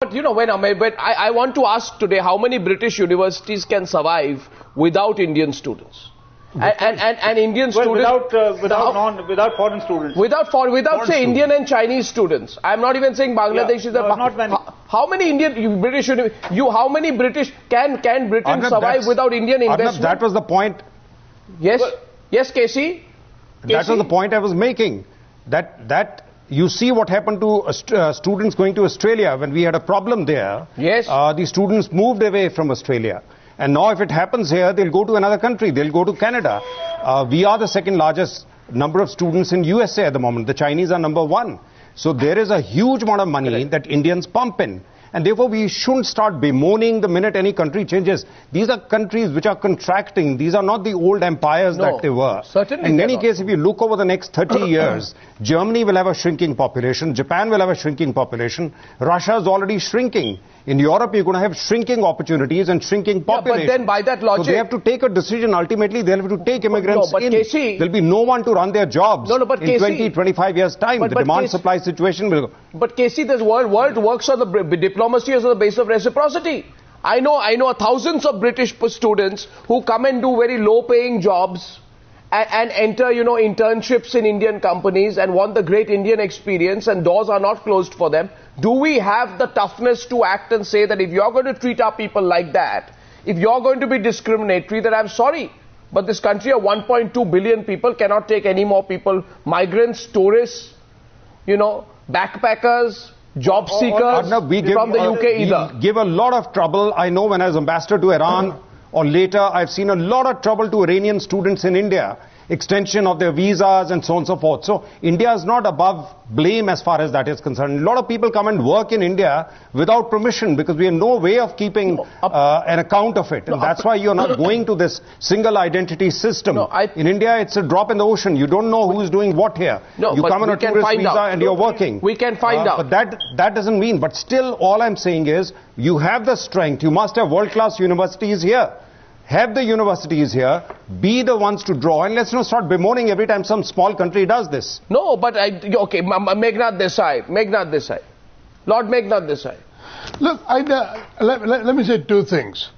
But you know, when I want to ask today, how many British universities can survive without Indian students? And Indian students without foreign students. Without say Indian and Chinese students. I'm not even saying Bangladeshis. Yeah, not many. How many how many British can Britain survive without Indian investment? That was the point. Yes, yes, Casey. That was the point I was making. That you see what happened to students going to Australia when we had a problem there. Yes. The students moved away from Australia. And now if it happens here, they'll go to another country. They'll go to Canada. We are the second largest number of students in USA at the moment. The Chinese are number one. So there is a huge amount of money that Indians pump in. And therefore, we shouldn't start bemoaning the minute any country changes. These are countries which are contracting. These are not the old empires that they were. Certainly. In any case, if you look over the next 30 years, Germany will have a shrinking population. Japan will have a shrinking population. Russia is already shrinking. In Europe, you're going to have shrinking opportunities and shrinking population. But then by that logic... So they have to take a decision. Ultimately, they'll have to take immigrants in. Casey, there'll be no one to run their jobs in 20, 25 years' time. The demand-supply situation will... But Casey, this world works on the diplomacy as on the basis of reciprocity. I know thousands of British students who come and do very low-paying jobs and enter, internships in Indian companies and want the great Indian experience, and doors are not closed for them. Do we have the toughness to act and say that if you're going to treat our people like that, if you're going to be discriminatory, then I'm sorry, but this country of 1.2 billion people cannot take any more people, migrants, tourists, backpackers, job seekers from the UK either. We give a lot of trouble. I know when I was ambassador to Iran, or later, I've seen a lot of trouble to Iranian students in India, extension of their visas and so on and so forth. So India is not above blame as far as that is concerned. A lot of people come and work in India without permission because we have no way of keeping an account of it. And that's why you're not going to this single identity system. In India, it's a drop in the ocean. You don't know who's doing what here. You come on a tourist visa and you're working. We can find out. But that doesn't mean. But still, all I'm saying is, you have the strength. You must have world-class universities here. Have the universities here, be the ones to draw, and let's not start bemoaning every time some small country does this. No, but okay, Meghnad Desai. Lord Meghnad Desai. Look, let me say two things.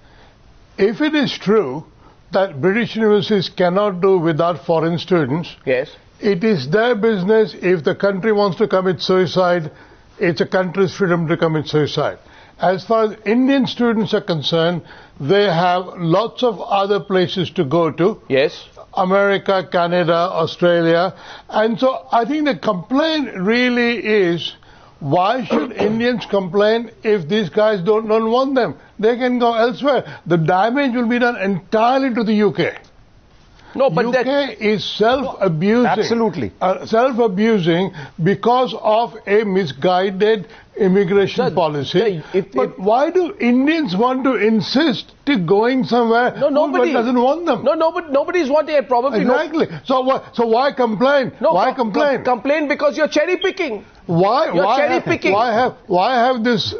If it is true that British universities cannot do without foreign students, yes, it is their business. If the country wants to commit suicide, it's a country's freedom to commit suicide. As far as Indian students are concerned, they have lots of other places to go to. Yes. America, Canada, Australia. And so I think the complaint really is, why should Indians complain if these guys don't want them? They can go elsewhere. The damage will be done entirely to the UK. No, but UK is self-abusing. Absolutely. Self-abusing because of a misguided immigration policy. But why do Indians want to insist to going somewhere who doesn't want them? No, nobody's wanting it, probably. Exactly. So why complain? No, why complain? Complain because you're cherry picking. Why? You're cherry picking. Why have this?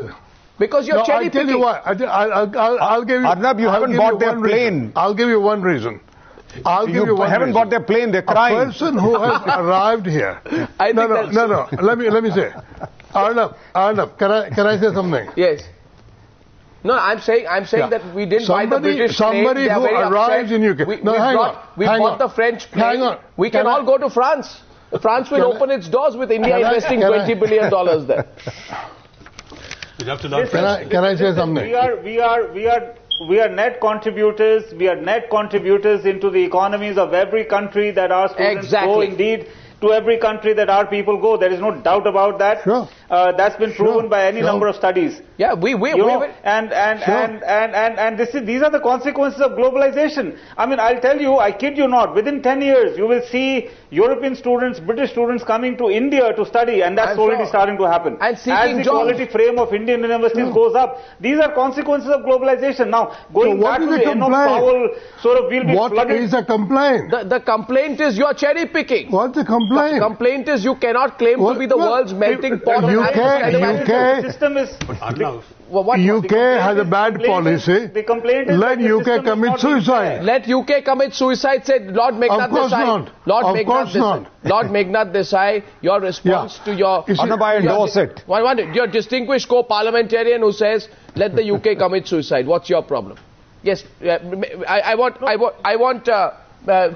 Because you're cherry picking. I'll tell you why. I'll give you. Arnab, you haven't bought their plane. I'll give you one reason. You haven't bought their plane, they're crying. A person who has arrived here. No. Let me say. Arnab, can I say something? Yes. No, I'm saying that we didn't buy the British plane. Somebody who arrives in UK. We bought the French plane. Hang on. We can all go to France. France will open its doors with India investing $20 billion there. We have to learn French. Can I say something? We are net contributors. We are net contributors into the economies of every country that our students go. Indeed, to every country that our people go. There is no doubt about that. Sure. That's been proven by any number of studies. Yeah, these are the consequences of globalization. I mean, I'll tell you, I kid you not, within 10 years, you will see European students, British students coming to India to study, and that's already starting to happen. And seeking as the quality frame of Indian universities goes up, these are consequences of globalization. Now, going back to the Enoch Powell, we'll be flooded. What is the complaint? The complaint is you're cherry picking. What's the complaint? complain. Complaint is you cannot claim to be the world's melting pot. UK system is... UK has a bad policy. The complaint is let UK commit suicide. Let UK commit suicide, said Lord Meghnad Desai. Lord Meghnad Desai, your response to your... I endorse it. Your distinguished co-parliamentarian who says, let the UK commit suicide. What's your problem? Yes, I want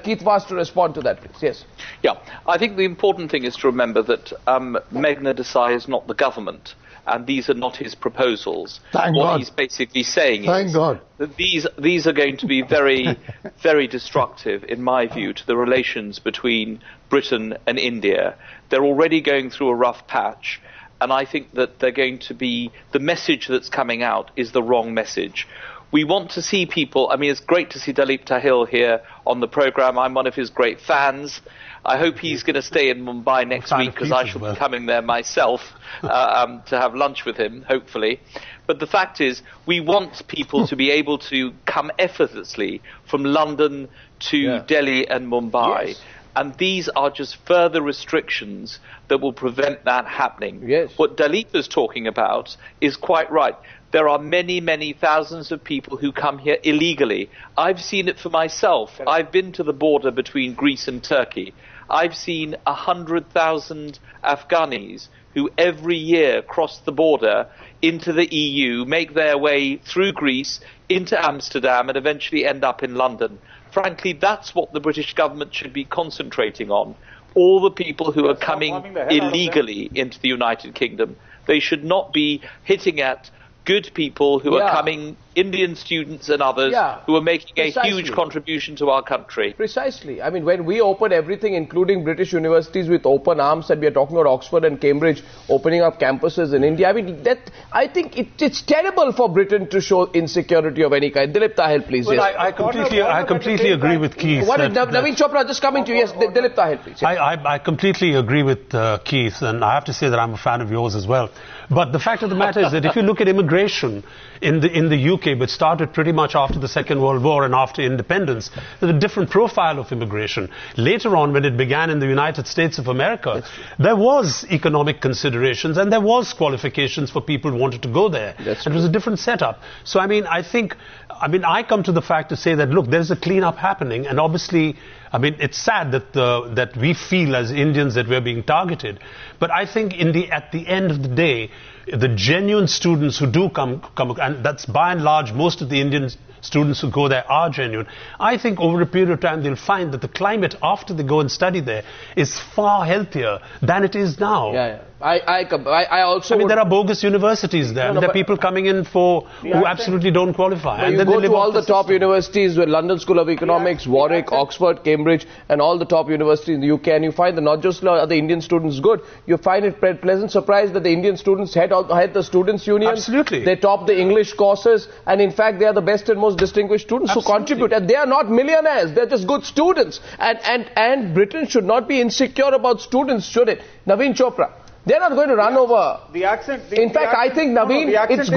Keith Vast to respond to that, please. Yes. Yeah, I think the important thing is to remember that Meghnad Desai is not the government. And these are not his proposals. What he's basically saying is that these are going to be very, very destructive, in my view, to the relations between Britain and India. They're already going through a rough patch, and I think that they're going to be, the message that's coming out is the wrong message. We want to see people, I mean, it's great to see Dalip Tahil here on the programme. I'm one of his great fans. I hope he's going to stay in Mumbai next week, because I shall be coming there myself to have lunch with him, hopefully. But the fact is, we want people to be able to come effortlessly from London to Delhi and Mumbai. Yes. And these are just further restrictions that will prevent that happening. Yes. What Dalip is talking about is quite right. There are many, many thousands of people who come here illegally. I've seen it for myself. I've been to the border between Greece and Turkey. I've seen 100,000 Afghanis who every year cross the border into the EU, make their way through Greece into Amsterdam and eventually end up in London. Frankly, that's what the British government should be concentrating on. All the people who are coming illegally into the United Kingdom. They should not be hitting at good people who are coming, Indian students and others who are making a huge contribution to our country. Precisely. I mean, when we open everything, including British universities, with open arms, and we are talking about Oxford and Cambridge opening up campuses in India, I mean, I think it's terrible for Britain to show insecurity of any kind. Dilip Tahil, please. Well, I completely agree with Keith. Naveen Chopra, just coming to you. Yes, Dilip Tahil, please. Yes. I completely agree with Keith, and I have to say that I'm a fan of yours as well. But the fact of the matter is that if you look at immigration in the UK, which started pretty much after the Second World War and after independence, there's a different profile of immigration. Later on, when it began in the United States of America, there was economic considerations and there was qualifications for people who wanted to go there. It was a different setup. So, I mean, I come to the fact to say that, look, there's a clean-up happening, and obviously, I mean, it's sad that we feel as Indians that we're being targeted. But I think at the end of the day, the genuine students who do come, and that's by and large, most of the Indian students who go there are genuine. I think over a period of time they'll find that the climate after they go and study there is far healthier than it is now. I also mean, there are bogus universities there. There are people coming in who absolutely don't qualify. And you go to all the top universities, with London School of Economics, Warwick, Oxford, Cambridge, and all the top universities in the UK, and you find that not just are the Indian students good, you find it pleasant surprise that the Indian students head the students' unions. Absolutely. They top the English courses, and in fact they are the best and most distinguished students who contribute. And they are not millionaires, they're just good students. And Britain should not be insecure about students, should it? Naveen Chopra. They're not going to run over. In fact, I think, Naveen, it's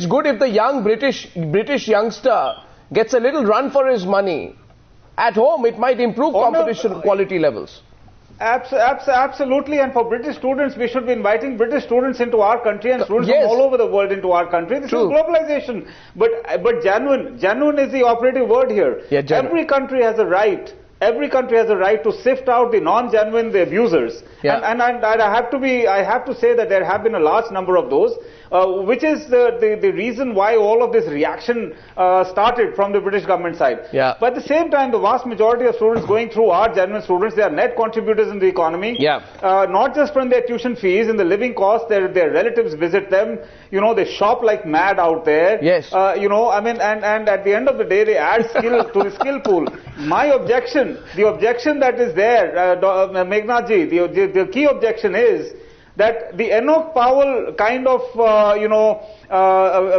good if the young British youngster gets a little run for his money. At home, it might improve competition quality levels. Absolutely, and for British students, we should be inviting British students into our country and students from all over the world into our country. This is globalization. But genuine is the operative word here. Every country has a right. Every country has a right to sift out the non-genuine, the abusers. And I have to say that there have been a large number of those, which is the reason why all of this reaction started from the British government side. But at the same time, the vast majority of students going through are genuine students. They are net contributors in the economy. Not just from their tuition fees, in the living costs, their relatives visit them. You know, they shop like mad out there. You know, I mean, and at the end of the day, they add skill to the skill pool. The objection that is there, Meghnadji, the key objection is that the Enoch Powell kind of,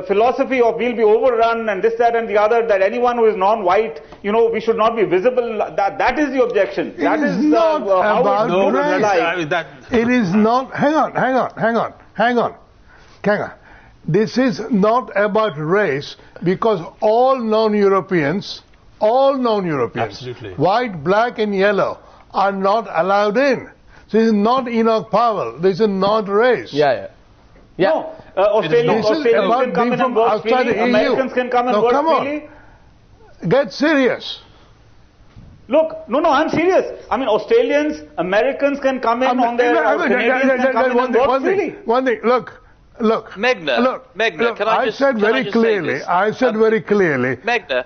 philosophy of we'll be overrun and this, that and the other, that anyone who is non-white, you know, we should not be visible, that is the objection. That is not about race. It is not, hang on. This is not about race, because all non-Europeans, Absolutely. white, black and yellow, are not allowed in. This is not Enoch Powell. This is not race. Yeah. No, Australians can come in and work freely. Americans can come and work freely. Get serious. Look, no, I'm serious. I mean, Australians, Americans can come in on their Canadians can come in and work freely. One thing, look. Megna, can I just said very clearly, Megna,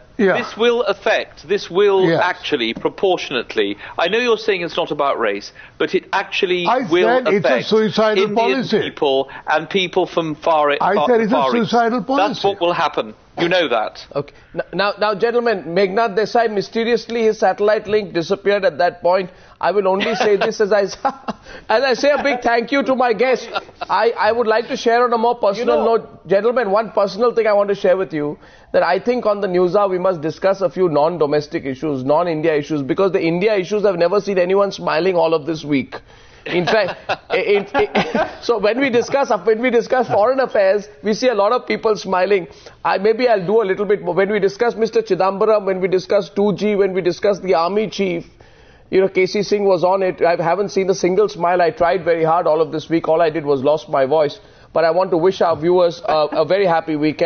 this will actually, proportionately, I know you're saying it's not about race, but it actually will affect Indian people and people from far east. I said it's a suicidal policy. That's what will happen. You know that. Okay. Now, gentlemen, Meghnad Desai, mysteriously his satellite link disappeared at that point. I will only say this as I say a big thank you to my guest. I would like to share on a more personal note. Gentlemen, one personal thing I want to share with you, that I think on the News Hour we must discuss a few non-domestic issues, non-India issues, because the India issues I've never seen anyone smiling all of this week. In fact, so when we discuss foreign affairs, we see a lot of people smiling. Maybe I'll do a little bit more. When we discuss Mr. Chidambaram, when we discuss 2G, when we discuss the army chief, KC Singh was on it. I haven't seen a single smile. I tried very hard all of this week. All I did was lost my voice. But I want to wish our viewers a very happy weekend.